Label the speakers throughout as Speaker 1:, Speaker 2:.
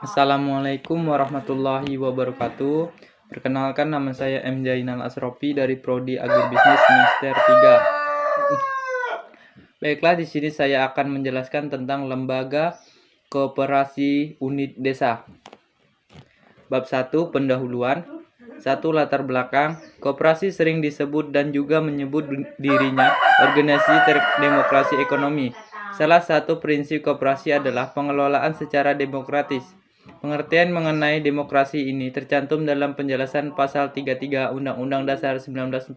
Speaker 1: Assalamualaikum warahmatullahi wabarakatuh. Perkenalkan, nama saya M. Jainal Asrofi dari Prodi Agribisnis semester 3. Baiklah, di sini saya akan menjelaskan tentang lembaga koperasi unit desa. Bab 1, pendahuluan. 1. Latar belakang. Koperasi sering disebut dan juga menyebut dirinya organisasi demokrasi ekonomi. Salah satu prinsip koperasi adalah pengelolaan secara demokratis. Pengertian mengenai demokrasi ini tercantum dalam penjelasan pasal 33 Undang-Undang Dasar 1945.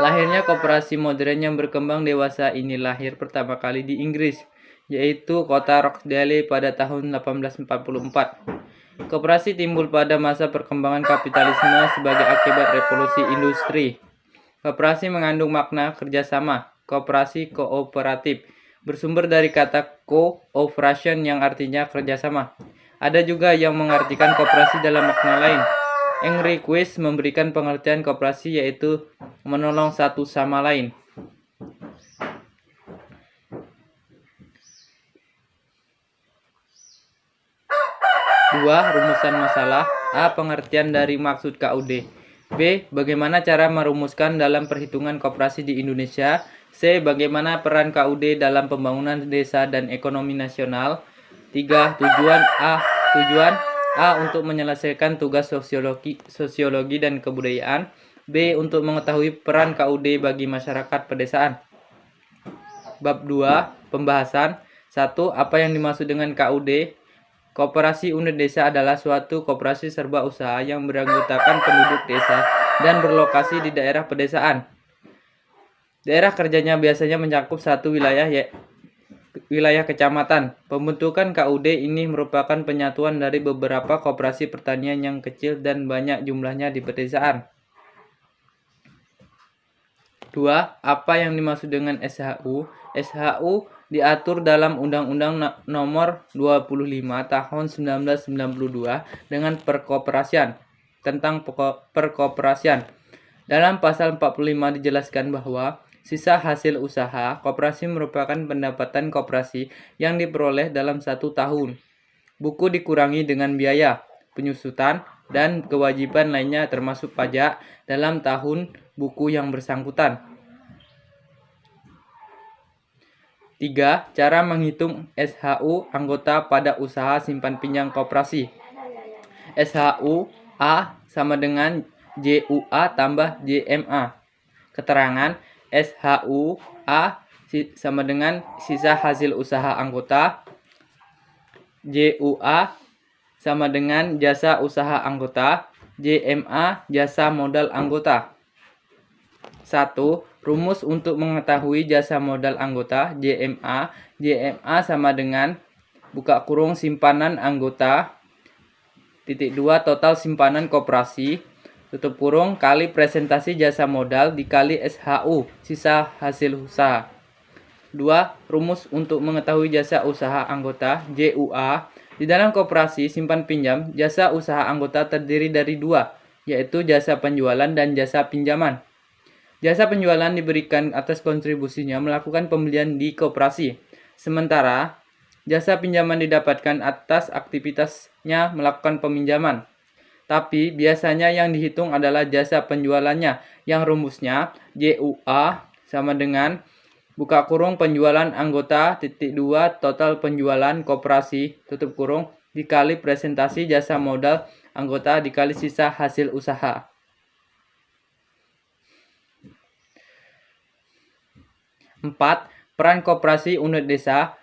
Speaker 1: Lahirnya koperasi modern yang berkembang dewasa ini lahir pertama kali di Inggris, yaitu kota Rochdale pada tahun 1844. Koperasi timbul pada masa perkembangan kapitalisme sebagai akibat revolusi industri. Koperasi mengandung makna kerjasama, koperasi kooperatif, bersumber dari kata cooperation yang artinya kerjasama. Ada juga yang mengartikan koperasi dalam makna lain. Enriquez memberikan pengertian koperasi yaitu menolong satu sama lain. Dua, rumusan masalah. A. Pengertian dari maksud KUD. B. Bagaimana cara merumuskan dalam perhitungan koperasi di Indonesia. C. Bagaimana peran KUD dalam pembangunan desa dan ekonomi nasional. 3. Tujuan A. Untuk menyelesaikan tugas sosiologi dan kebudayaan. B. Untuk mengetahui peran KUD bagi masyarakat pedesaan. Bab 2. Pembahasan. 1. Apa yang dimaksud dengan KUD? Koperasi unit desa adalah suatu koperasi serba usaha yang beranggotakan penduduk desa dan berlokasi di daerah pedesaan. Daerah kerjanya biasanya mencakup satu wilayah kecamatan. Pembentukan KUD ini merupakan penyatuan dari beberapa koperasi pertanian yang kecil dan banyak jumlahnya di pedesaan. 2. Apa yang dimaksud dengan SHU? SHU diatur dalam Undang-Undang Nomor 25 Tahun 1992 dengan perkoperasian. Tentang perkoperasian. Dalam pasal 45 dijelaskan bahwa sisa hasil usaha koperasi merupakan pendapatan koperasi yang diperoleh dalam 1 tahun. Buku dikurangi dengan biaya, penyusutan, dan kewajiban lainnya termasuk pajak dalam tahun buku yang bersangkutan. 3. Cara menghitung SHU anggota pada usaha simpan pinjam koperasi. SHU A sama dengan JUA tambah JMA. Keterangan SHU A sama dengan sisa hasil usaha anggota. JUA sama dengan jasa usaha anggota. JMA jasa modal anggota. 1. Rumus untuk mengetahui jasa modal anggota JMA. JMA sama dengan buka kurung simpanan anggota titik 2 total simpanan koperasi tutup kurung kali presentasi jasa modal dikali SHU sisa hasil usaha. 2. Rumus untuk mengetahui jasa usaha anggota JUA. Di dalam koperasi simpan pinjam, jasa usaha anggota terdiri dari 2, yaitu jasa penjualan dan jasa pinjaman. Jasa penjualan diberikan atas kontribusinya melakukan pembelian di koperasi. Sementara, jasa pinjaman didapatkan atas aktivitasnya melakukan peminjaman. Tapi, biasanya yang dihitung adalah jasa penjualannya, yang rumusnya JUA sama dengan buka kurung penjualan anggota titik 2 total penjualan koperasi tutup kurung dikali presentasi jasa modal anggota dikali sisa hasil usaha. 4. Peran koperasi unit desa.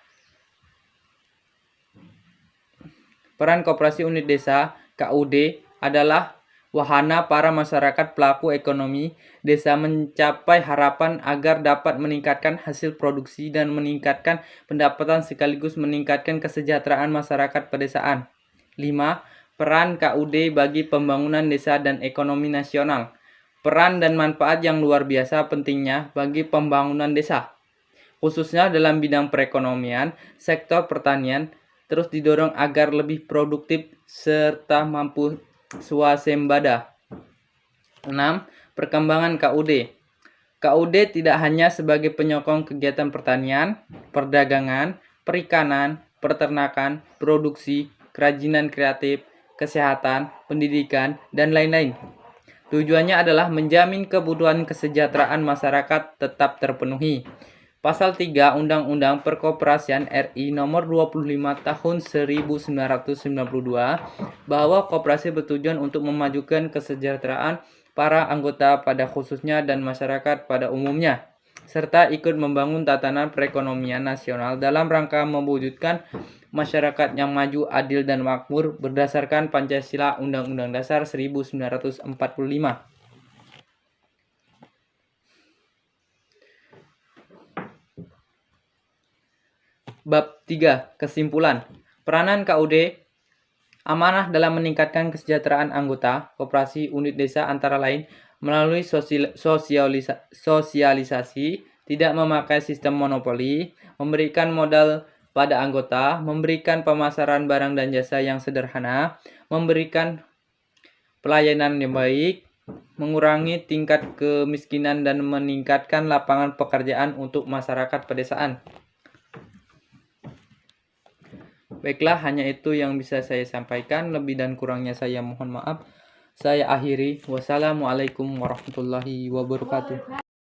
Speaker 1: Peran koperasi unit desa KUD adalah wahana para masyarakat pelaku ekonomi desa mencapai harapan agar dapat meningkatkan hasil produksi dan meningkatkan pendapatan sekaligus meningkatkan kesejahteraan masyarakat pedesaan. 5. Peran KUD bagi pembangunan desa dan ekonomi nasional. Peran dan manfaat yang luar biasa pentingnya bagi pembangunan desa, khususnya dalam bidang perekonomian. Sektor pertanian terus didorong agar lebih produktif serta mampu swasembada. 6. Perkembangan KUD. KUD tidak hanya sebagai penyokong kegiatan pertanian, perdagangan, perikanan, peternakan, produksi, kerajinan kreatif, kesehatan, pendidikan, dan lain-lain. Tujuannya adalah menjamin kebutuhan kesejahteraan masyarakat tetap terpenuhi. Pasal 3 Undang-Undang Perkoperasian RI Nomor 25 Tahun 1992 bahwa koperasi bertujuan untuk memajukan kesejahteraan para anggota pada khususnya dan masyarakat pada umumnya, serta ikut membangun tatanan perekonomian nasional dalam rangka mewujudkan masyarakat yang maju, adil, dan makmur berdasarkan Pancasila Undang-Undang Dasar 1945. Bab 3. Kesimpulan. Peranan KUD amanah dalam meningkatkan kesejahteraan anggota koperasi unit desa antara lain melalui sosialisasi, tidak memakai sistem monopoli, memberikan modal pada anggota, memberikan pemasaran barang dan jasa yang sederhana, memberikan pelayanan yang baik, mengurangi tingkat kemiskinan, dan meningkatkan lapangan pekerjaan untuk masyarakat pedesaan. Baiklah, hanya itu yang bisa saya sampaikan. Lebih dan kurangnya saya mohon maaf. Saya akhiri. Wassalamualaikum warahmatullahi wabarakatuh.